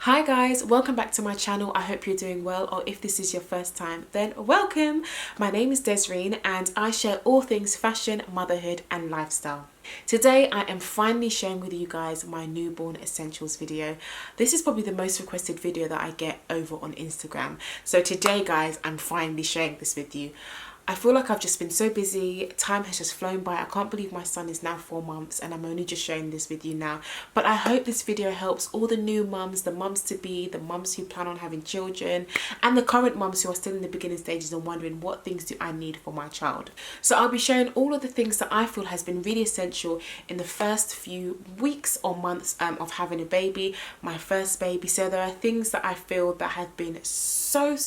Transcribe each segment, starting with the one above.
Hi guys, welcome back to my channel. I hope you're doing well, or if this is your first time, then welcome. My name is Desreen and I share all things fashion, motherhood and lifestyle. Today I am finally sharing with you guys my newborn essentials video. This is probably the most requested video that I get over on Instagram. So today guys, I'm finally sharing this with you. I feel like I've just been so busy, time has just flown by. I can't believe my son is now 4 months and I'm only just sharing this with you now. But I hope this video helps all the new mums, the mums to be, the mums who plan on having children, and the current mums who are still in the beginning stages and wondering what things do I need for my child. So I'll be sharing all of the things that I feel has been really essential in the first few weeks or months of having a baby, my first baby. So there are things that I feel that have been so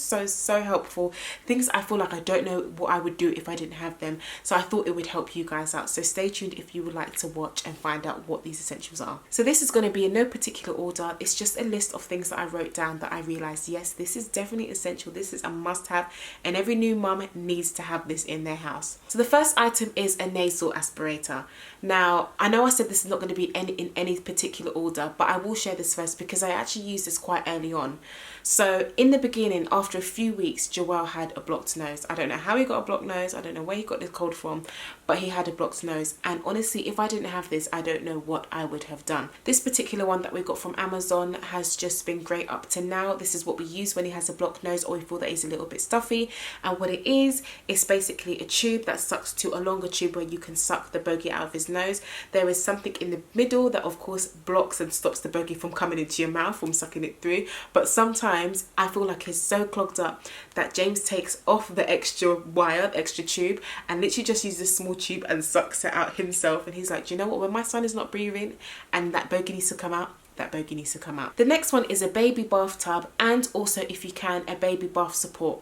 helpful, things I feel like I don't know what I would do if I didn't have them. So I thought it would help you guys out. So stay tuned if you would like to watch and find out what these essentials are. So this is going to be in no particular order. It's just a list of things that I wrote down that I realized, yes, this is definitely essential. This is a must have and every new mum needs to have this in their house. So the first item is a nasal aspirator. Now, I know I said this is not going to be in any particular order, but I will share this first because I actually used this quite early on. So in the beginning, after a few weeks, Joel had a blocked nose. I don't know how he got a blocked nose. I don't know where he got this cold from, but he had a blocked nose. And honestly, if I didn't have this, I don't know what I would have done. This particular one that we got from Amazon has just been great up to now. This is what we use when he has a blocked nose or we feel that he's a little bit stuffy. And what it is basically a tube that sucks to a longer tube where you can suck the bogey out of his nose. There is something in the middle that of course blocks and stops the bogey from coming into your mouth, from sucking it through. But sometimes I feel like it's so clogged up that James takes off the extra wire, the extra tube, and literally just uses a small tube and sucks it out himself. And he's like, do you know what, when my son is not breathing and that bogey needs to come out, that bogey needs to come out. The next one is a baby bathtub, and also, if you can, a baby bath support.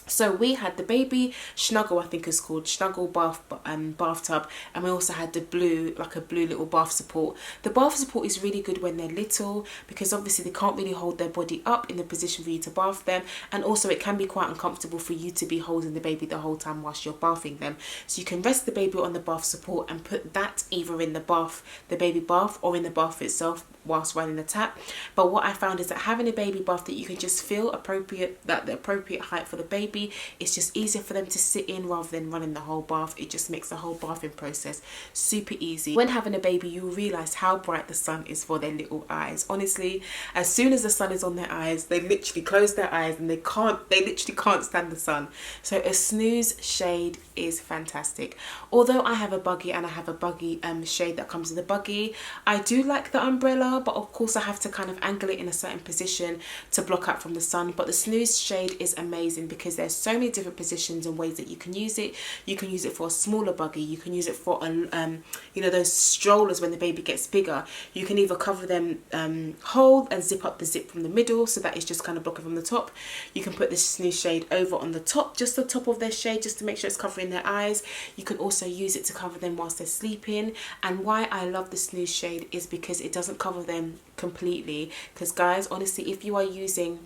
So we had the baby snuggle, I think it's called, snuggle bathtub, and we also had the blue, like a blue little bath support. The bath support is really good when they're little because obviously they can't really hold their body up in the position for you to bath them, and also it can be quite uncomfortable for you to be holding the baby the whole time whilst you're bathing them. So you can rest the baby on the bath support and put that either in the bath, the baby bath, or in the bath itself whilst running the tap. But what I found is that having a baby bath that you can just feel appropriate, that the appropriate height for the baby, it's just easier for them to sit in rather than running the whole bath. It just makes the whole bathing process super easy. When having a baby, you'll realize how bright the sun is for their little eyes. Honestly, as soon as the sun is on their eyes, they literally close their eyes and they literally can't stand the sun. So a Snooze Shade is fantastic. Although I have a buggy and I have a buggy shade that comes in the buggy, I do like the umbrella, but of course I have to kind of angle it in a certain position to block out from the sun. But the Snooze Shade is amazing because there's so many different positions and ways that you can use it. You can use it for a smaller buggy, you can use it for you know, those strollers when the baby gets bigger. You can either cover them whole and zip up the zip from the middle so that it's just kind of blocking from the top. You can put this Snooze Shade over on the top, just the top of their shade, just to make sure it's covering their eyes. You can also use it to cover them whilst they're sleeping. And why I love the Snooze Shade is because it doesn't cover them completely, because guys, honestly, if you are using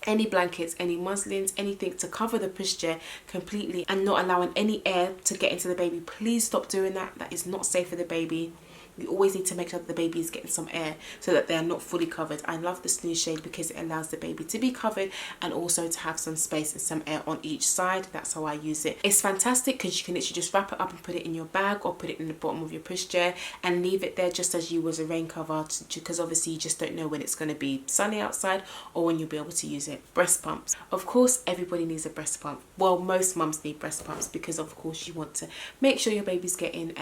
any blankets, any muslins, anything to cover the pushchair completely and not allowing any air to get into the baby, please stop doing that. That is not safe for the baby. You always need to make sure that the baby is getting some air so that they are not fully covered. I love the Snooze Shade because it allows the baby to be covered and also to have some space and some air on each side. That's how I use it. It's fantastic because you can literally just wrap it up and put it in your bag or put it in the bottom of your pushchair and leave it there just as you was a rain cover, because obviously you just don't know when it's going to be sunny outside or when you'll be able to use it. Breast pumps. Of course, everybody needs a breast pump. Well, most mums need breast pumps because of course you want to make sure your baby's getting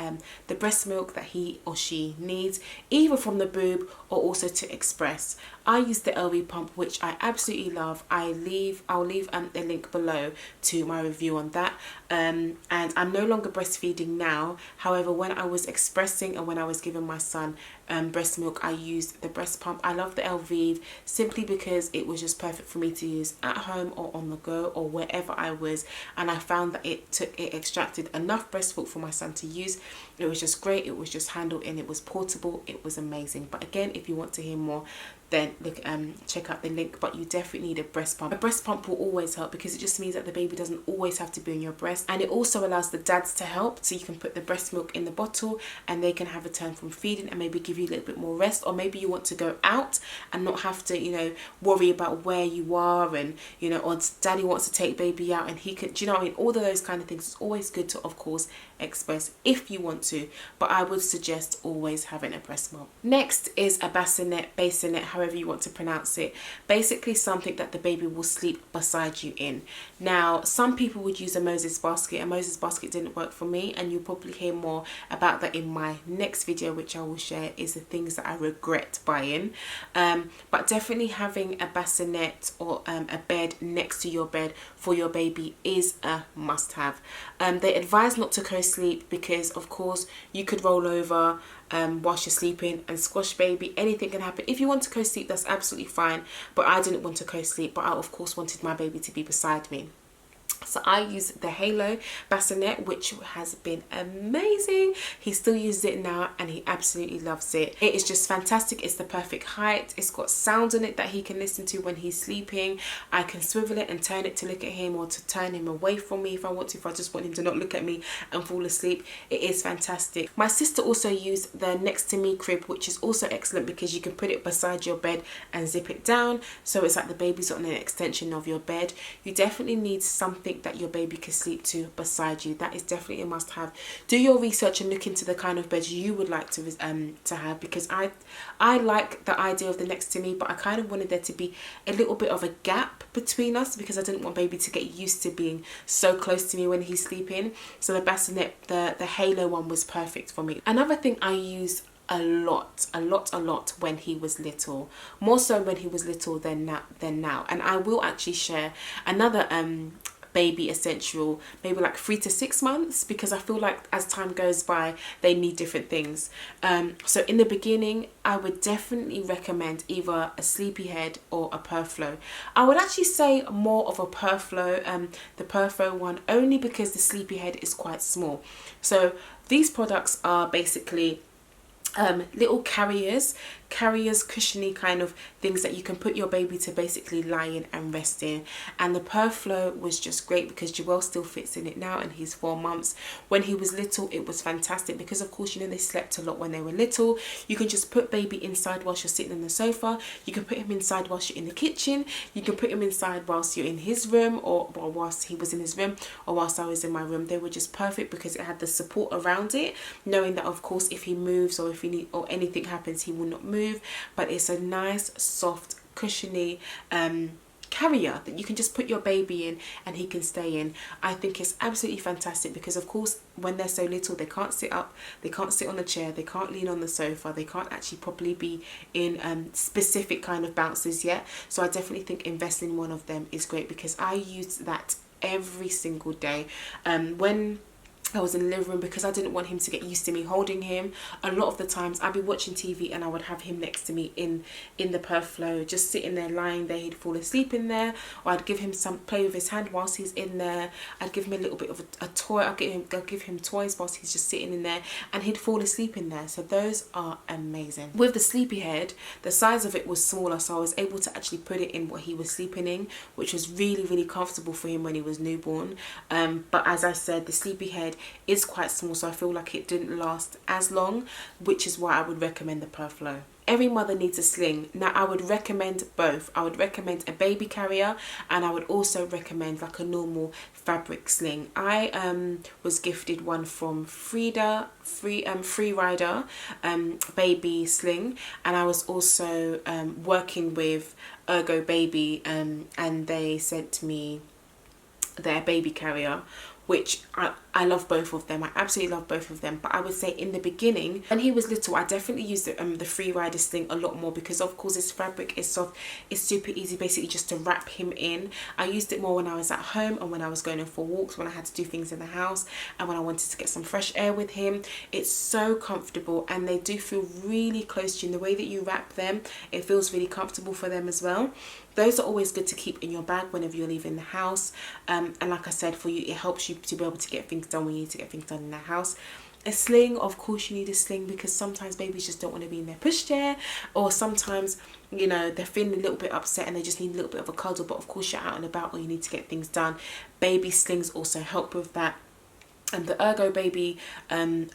the breast milk that he or she needs, either from the boob or also to express. I use the LV pump, which I absolutely love. I'll leave a link below to my review on that. And I'm no longer breastfeeding now. However, when I was expressing and when I was giving my son breast milk, I used the breast pump. I love the LV simply because it was just perfect for me to use at home or on the go or wherever I was, and I found that it extracted enough breast milk for my son to use. It was just great. It was just handled and it was portable. It was amazing. But again, if you want to hear more, then look, check out the link. But you definitely need a breast pump. A breast pump will always help because it just means that the baby doesn't always have to be on your breast, and it also allows the dads to help, so you can put the breast milk in the bottle and they can have a turn from feeding and maybe give you a little bit more rest. Or maybe you want to go out and not have to, you know, worry about where you are, and you know, or daddy wants to take baby out and he could, do you know what I mean? All of those kind of things. It's always good to, of course, express if you want to, but I would suggest always having a breast milk. Next is a bassinet, however you want to pronounce it. Basically something that the baby will sleep beside you in. Now, some people would use a Moses basket. A Moses basket didn't work for me, and you'll probably hear more about that in my next video, which I will share, is the things that I regret buying. But definitely having a bassinet or a bed next to your bed for your baby is a must-have. They advise not to co-sleep because, of course, you could roll over whilst you're sleeping and squash baby. Anything can happen. If you want to co-sleep, that's absolutely fine, but I didn't want to co-sleep, but I of course wanted my baby to be beside me. So I use the Halo bassinet, which has been amazing. He still uses it now and he absolutely loves it. It is just fantastic. It's the perfect height. It's got sound on it that he can listen to when he's sleeping. I can swivel it and turn it to look at him, or to turn him away from me if I want to, if I just want him to not look at me and fall asleep. It is fantastic. My sister also used the Next to Me crib, which is also excellent because you can put it beside your bed and zip it down, so it's like the baby's on an extension of your bed. You definitely need something that your baby can sleep to beside you. That is definitely a must-have. Do your research and look into the kind of beds you would like to have, because I like the idea of the Next to Me, but I kind of wanted there to be a little bit of a gap between us because I didn't want baby to get used to being so close to me when he's sleeping. So the bassinet, the Halo one, was perfect for me. Another thing I use a lot when he was little, more so when he was little than now, and I will actually share another baby essential, maybe like 3 to 6 months, because I feel like as time goes by they need different things. So in the beginning I would definitely recommend either a sleepy head or a Perflow. I would actually say more of a Perflow, the Perflow one, only because the sleepy head is quite small. So these products are basically little carriers, cushiony kind of things that you can put your baby to basically lie in and rest in. And the Perflow was just great because Joel still fits in it now and he's 4 months. When he was little, it was fantastic because, of course, you know, they slept a lot when they were little. You can just put baby inside whilst you're sitting on the sofa. You can put him inside whilst you're in the kitchen. You can put him inside whilst you're in his room, or whilst he was in his room, or whilst I was in my room. They were just perfect because it had the support around it, knowing that, of course, if he moves or if he need, or anything happens, he will not move. But it's a nice, soft, cushiony carrier that you can just put your baby in and he can stay in. I think it's absolutely fantastic because, of course, when they're so little, they can't sit up, they can't sit on a chair, they can't lean on the sofa, they can't actually properly be in specific kind of bounces yet. So I definitely think investing in one of them is great because I use that every single day. When I was in the living room, because I didn't want him to get used to me holding him, a lot of the times I'd be watching TV and I would have him next to me in the Perflow, just sitting there, lying there. He'd fall asleep in there, or I'd give him some play with his hand whilst he's in there. I'd give him a little bit of a toy. I'll give him toys whilst he's just sitting in there, and he'd fall asleep in there. So those are amazing. With the sleepy head, the size of it was smaller, so I was able to actually put it in what he was sleeping in, which was really, really comfortable for him when he was newborn. But as I said, the sleepy head is quite small, so I feel like it didn't last as long, which is why I would recommend the Perflow. Every mother needs a sling. Now I would recommend both. I would recommend a baby carrier, and I would also recommend like a normal fabric sling. I was gifted one from Free Rider baby sling, and I was also working with Ergo Baby, and they sent me their baby carrier, which I love both of them. I absolutely love both of them. But I would say in the beginning, when he was little, I definitely used the Free Rider sling a lot more because, of course, this fabric is soft. It's super easy basically just to wrap him in. I used it more when I was at home and when I was going for walks, when I had to do things in the house, and when I wanted to get some fresh air with him. It's so comfortable, and they do feel really close to you. In the way that you wrap them, it feels really comfortable for them as well. Those are always good to keep in your bag whenever you're leaving the house. And like I said, for you, it helps you to be able to get things done when you need to get things done in the house. A sling, of course you need a sling, because sometimes babies just don't want to be in their pushchair, or sometimes, you know, they're feeling a little bit upset and they just need a little bit of a cuddle, but of course you're out and about or you need to get things done. Baby slings also help with that. And the Ergo Baby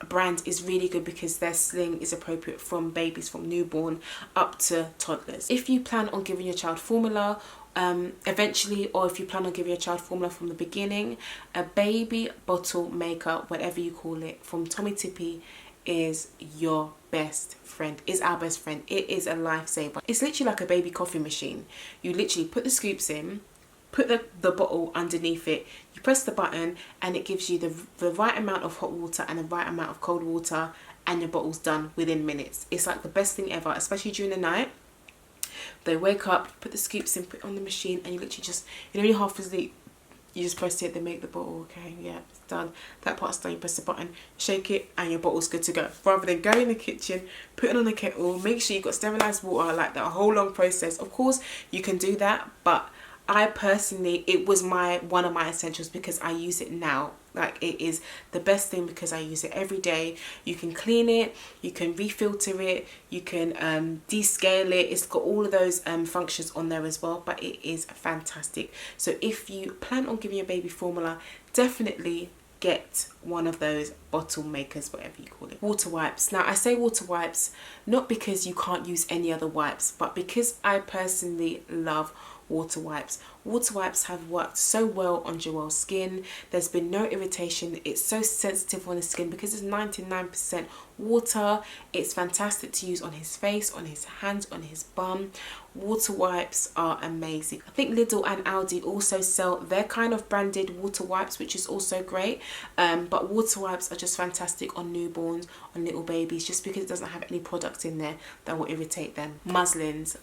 brand is really good because their sling is appropriate from babies from newborn up to toddlers. If you plan on giving your child formula eventually, or if you plan on giving your child formula from the beginning, a baby bottle maker, whatever you call it, from Tommy Tippy is your best friend, is our best friend. It is a lifesaver. It's literally like a baby coffee machine. You literally put the scoops in, put the bottle underneath it, you press the button, and it gives you the right amount of hot water and the right amount of cold water, and your bottle's done within minutes. It's like the best thing ever, especially during the night. They wake up, put the scoops in, put it on the machine, and you literally just, you know, when you're half asleep, you just press it, they make the bottle. Okay, yeah, it's done. That part's done. You press the button, shake it, and your bottle's good to go. Rather than go in the kitchen, put it on the kettle, make sure you've got sterilised water, like that whole long process. Of course, you can do that, but I personally, it was one of my essentials because I use it now. Like, it is the best thing because I use it every day. You can clean it, you can refilter it, you can descale it. It's got all of those functions on there as well, but it is fantastic. So if you plan on giving your baby formula, definitely get one of those bottle makers, whatever you call it. Water wipes. Now I say water wipes not because you can't use any other wipes, but because I personally love water wipes. Water wipes have worked so well on Joel's skin. There's been no irritation. It's so sensitive on the skin because it's 99% water. It's fantastic to use on his face, on his hands, on his bum. Water wipes are amazing. I think Lidl and Aldi also sell their kind of branded water wipes, which is also great. But water wipes are just fantastic on newborns, on little babies, just because it doesn't have any products in there that will irritate them. Muslins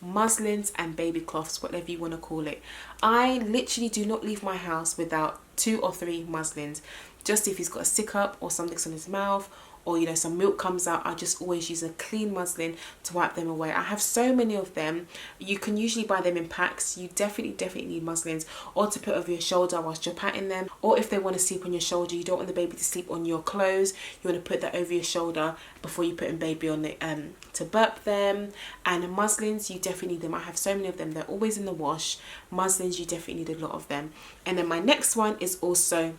and baby cloths, whatever you want to call it. I literally do not leave my house without 2 or 3 muslins. Just if he's got a sick up or something's on his mouth, or you know, some milk comes out, I just always use a clean muslin to wipe them away. I have so many of them. You can usually buy them in packs. You definitely need muslins, or to put over your shoulder whilst you're patting them, or if they want to sleep on your shoulder, you don't want the baby to sleep on your clothes, you want to put that over your shoulder before you put in baby on it to burp them. And muslins, you definitely need them. I have so many of them. They're always in the wash. Muslins, you definitely need a lot of them. And then my next one is also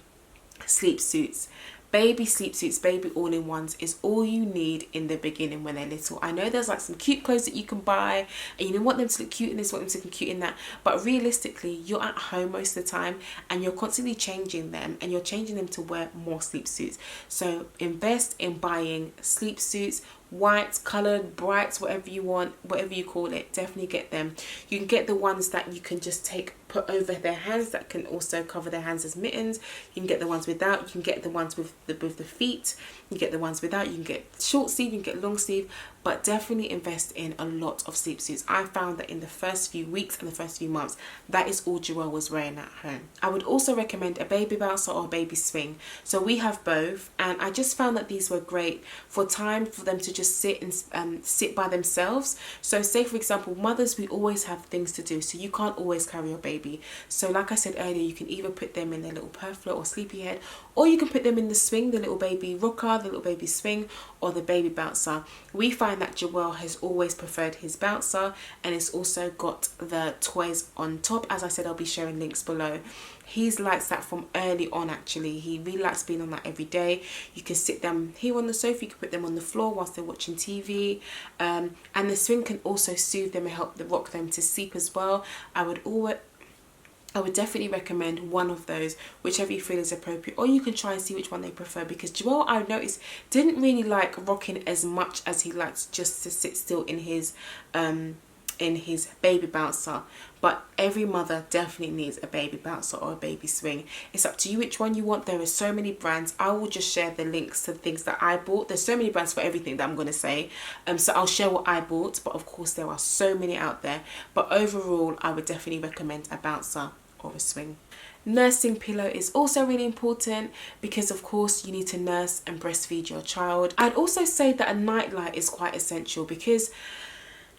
sleep suits. Baby sleep suits, baby all-in-ones is all you need in the beginning when they're little. I know there's like some cute clothes that you can buy and you want them to look cute in this, want them to look cute in that, but realistically you're at home most of the time and you're constantly changing them, and you're changing them to wear more sleep suits. So invest in buying sleep suits, whites, coloured, brights, whatever you want, whatever you call it. Definitely get them. You can get the ones that you can just put over their hands, that can also cover their hands as mittens. You can get the ones without. You can get the ones with the feet. You can get the ones without. You can get short sleeve, you can get long sleeve, but definitely invest in a lot of sleep suits. I found that in the first few weeks and the first few months, that is all Joel was wearing at home. I would also recommend a baby bouncer or a baby swing. So we have both, and I just found that these were great for time for them to just sit and sit by themselves. So say for example, mothers, we always have things to do, so you can't always carry your baby. So like I said earlier, you can either put them in their little purfler or sleepy head, or you can put them in the swing, the little baby rocker, the little baby swing, or the baby bouncer. We find that Joel has always preferred his bouncer, and it's also got the toys on top. As I said, I'll be sharing links below. He likes that from early on actually. He really likes being on that every day. You can sit them here on the sofa, you can put them on the floor whilst they're watching TV. And the swing can also soothe them and help rock them to sleep as well. I would definitely recommend one of those, whichever you feel is appropriate, or you can try and see which one they prefer, because Joel, I've noticed, didn't really like rocking as much as he likes just to sit still in his baby bouncer. But every mother definitely needs a baby bouncer or a baby swing. It's up to you which one you want. There are so many brands. I will just share the links to the things that I bought. There's so many brands for everything that I'm going to say. So I'll share what I bought, but of course there are so many out there. But overall, I would definitely recommend a bouncer or a swing. Nursing pillow is also really important because of course you need to nurse and breastfeed your child. I'd also say that a nightlight is quite essential because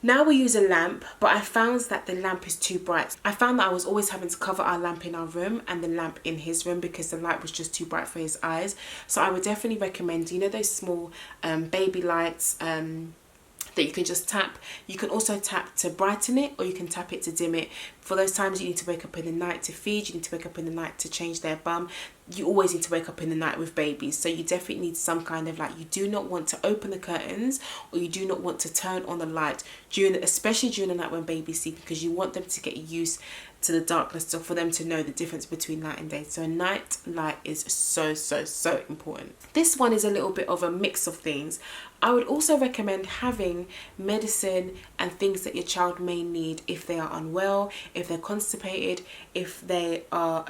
Now we use a lamp, but I found that the lamp is too bright. I found that I was always having to cover our lamp in our room and the lamp in his room because the light was just too bright for his eyes. So I would definitely recommend, you know, those small baby lights that you can just tap. You can also tap to brighten it, or you can tap it to dim it. For those times you need to wake up in the night to feed, you need to wake up in the night to change their bum. You always need to wake up in the night with babies, so you definitely need some kind of light. You do not want to open the curtains, or you do not want to turn on the light especially during the night when babies sleep, because you want them to get used to the darkness, so for them to know the difference between night and day. So night light is so important. This one is a little bit of a mix of things. I would also recommend having medicine and things that your child may need if they are unwell, if they're constipated, if they are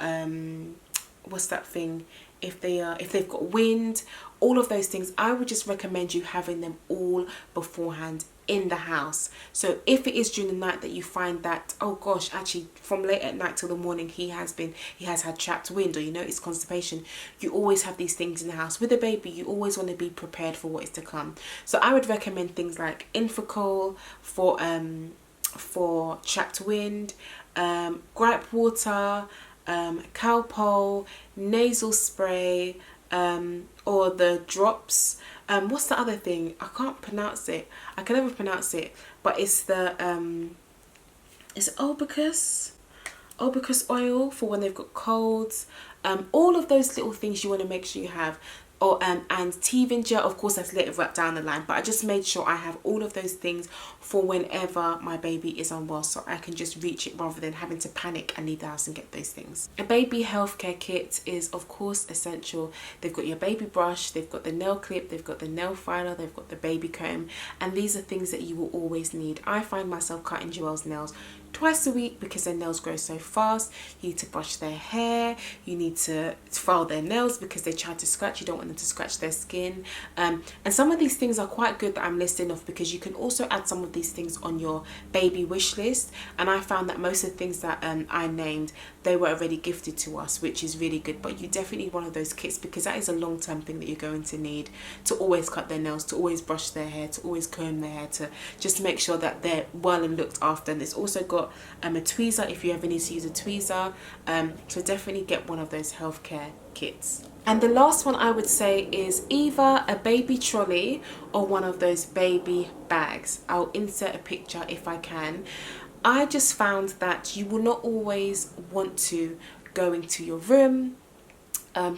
what's that thing, if they've got wind, all of those things. I would just recommend you having them all beforehand in the house. So if it is during the night that you find that, oh gosh, actually from late at night till the morning he has had trapped wind, or you notice constipation, you always have these things in the house. With a baby, you always want to be prepared for what is to come. So I would recommend things like Infocol for trapped wind, gripe water, Calpol, nasal spray, or the drops. What's the other thing? I can't pronounce it. I can never pronounce it, but it's the it's albicus oil for when they've got colds. All of those little things you want to make sure you have. Or and teething gel, of course that's later right down the line, but I just made sure I have all of those things for whenever my baby is unwell, so I can just reach it rather than having to panic and leave the house and get those things. A baby healthcare kit is of course essential. They've got your baby brush, they've got the nail clip, they've got the nail filer, they've got the baby comb, and these are things that you will always need. I find myself cutting Joelle's nails twice a week because their nails grow so fast. You need to brush their hair, you need to file their nails because they try to scratch. You don't want them to scratch their skin, and some of these things are quite good that I'm listing off, because you can also add some of these things on your baby wish list, and I found that most of the things that I named, they were already gifted to us, which is really good. But you definitely need one of those kits, because that is a long-term thing that you're going to need, to always cut their nails, to always brush their hair, to always comb their hair, to just make sure that they're well and looked after. And it's also got a tweezer if you ever need to use a tweezer, so definitely get one of those healthcare kits. And the last one I would say is either a baby trolley or one of those baby bags. I'll insert a picture if I can. I just found that you will not always want to go into your room,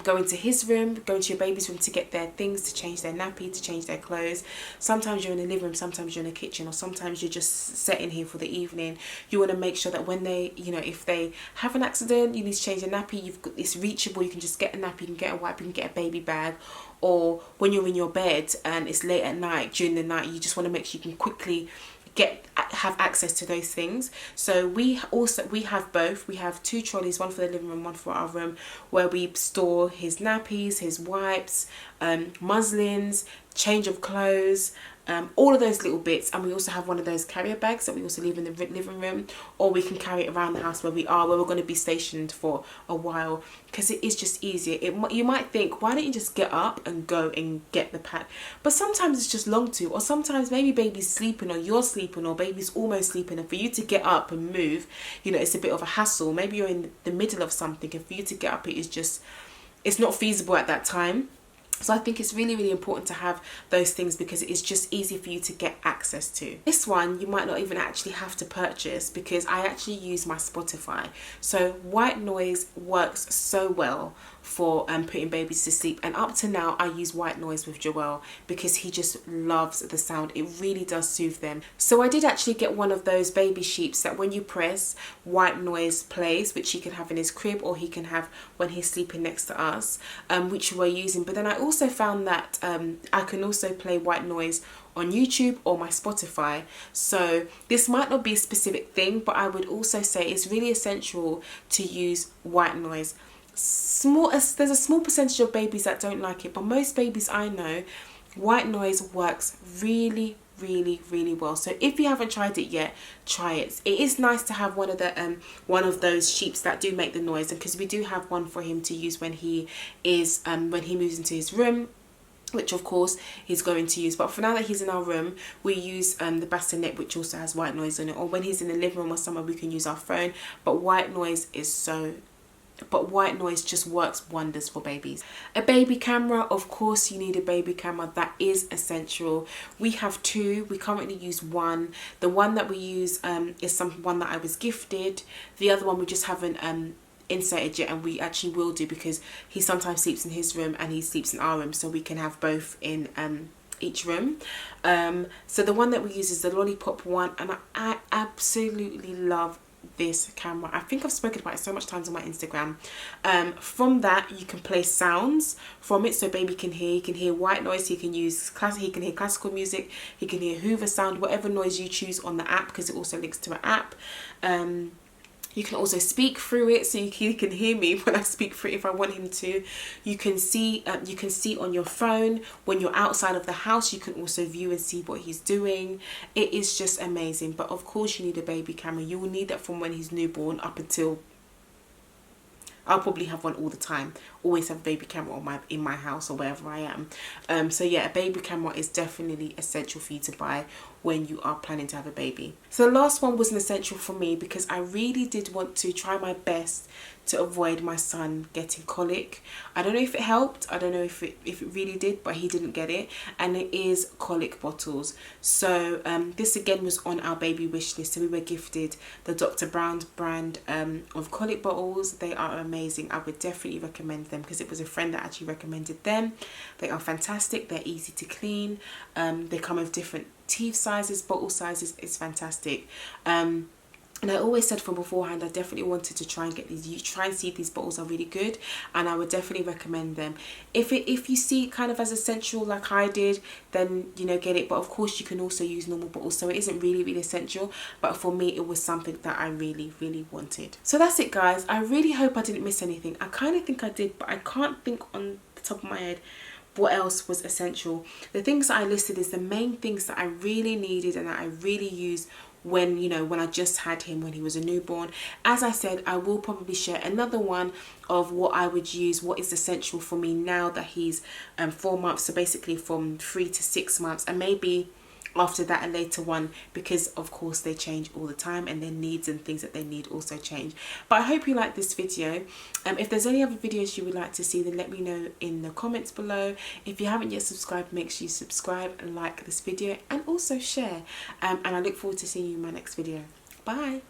go into his room, go into your baby's room to get their things, to change their nappy, to change their clothes. Sometimes you're in the living room, sometimes you're in the kitchen, or sometimes you're just sitting here for the evening. You want to make sure that when they, you know, if they have an accident, you need to change a nappy, it's reachable, you can just get a nappy, you can get a wipe, you can get a baby bag. Or when you're in your bed and it's late at night, during the night, you just want to make sure you can quickly have access to those things. So we have both. We have two trolleys, one for the living room, one for our room, where we store his nappies, his wipes, muslins, change of clothes, all of those little bits. And we also have one of those carrier bags that we also leave in the living room, or we can carry it around the house where we're going to be stationed for a while, because it is just easier. You might think, why don't you just get up and go and get the pack? But sometimes it's just long to, or sometimes maybe baby's sleeping, or you're sleeping, or baby's almost sleeping, and for you to get up and move, you know, it's a bit of a hassle. Maybe you're in the middle of something, and for you to get up, it's not feasible at that time. So I think it's really important to have those things, because it is just easy for you to get access to. This one you might not even actually have to purchase, because I actually use my Spotify. So white noise works so well for putting babies to sleep, and up to now I use white noise with Joel because he just loves the sound. It really does soothe them. So I did actually get one of those baby sheeps that when you press, white noise plays, which he can have in his crib, or he can have when he's sleeping next to us, which we're using. But then I also found that I can also play white noise on YouTube or my Spotify. So this might not be a specific thing, but I would also say it's really essential to use white noise. There's a small percentage of babies that don't like it, but most babies I know, white noise works really well. So if you haven't tried it yet, try it. It is nice to have one of those sheeps that do make the noise, and because we do have one for him to use when he is when he moves into his room, which of course he's going to use. But for now that he's in our room, we use the bassinet, which also has white noise on it, or when he's in the living room or somewhere we can use our phone. But white noise just works wonders for babies. A baby camera, of course you need a baby camera. That is essential. We have two. We currently use one. The one that we use is one that I was gifted. The other one we just haven't inserted yet, and we actually will do, because he sometimes sleeps in his room and he sleeps in our room, so we can have both in each room. So the one that we use is the Lollipop one, and I absolutely love this camera. I think I've spoken about it so much times on my Instagram. From that you can play sounds from it, so baby can hear. He can hear white noise, he can hear classical music, he can hear Hoover sound, whatever noise you choose on the app, because it also links to an app. You can also speak through it, so he can hear me when I speak through it if I want him to. You can see on your phone when you're outside of the house. You can also view and see what he's doing. It is just amazing. But of course you need a baby camera. You will need that from when he's newborn up until, I'll probably have one all the time. Always have a baby camera in my house or wherever I am. So yeah, a baby camera is definitely essential for you to buy when you are planning to have a baby. So the last one was an essential for me, because I really did want to try my best to avoid my son getting colic. I don't know if it helped, I don't know if it really did, but he didn't get it, and it is colic bottles. So this again was on our baby wish list. So we were gifted the Dr. Brown's brand of colic bottles. They are amazing. I would definitely recommend them, because it was a friend that actually recommended them. They are fantastic. They're easy to clean. They come with different teeth sizes, bottle sizes. It's fantastic. And I always said from beforehand, I definitely wanted to try and get these. You try and see if these bottles are really good, and I would definitely recommend them. If you see it kind of as essential like I did, then you know, get it. But of course you can also use normal bottles, so it isn't really essential. But for me, it was something that I really wanted. So that's it, guys. I really hope I didn't miss anything. I kind of think I did, but I can't think on the top of my head what else was essential. The things that I listed is the main things that I really needed and that I really used when, you know, when I just had him when he was a newborn. As I said, I will probably share another one of what I would use, what is essential for me now that he's 4 months, so basically from 3 to 6 months, and maybe after that a later one, because of course they change all the time and their needs and things that they need also change. But I hope you like this video. If there's any other videos you would like to see, then let me know in the comments below. If you haven't yet subscribed, make sure you subscribe and like this video, and also share. And I look forward to seeing you in my next video. Bye.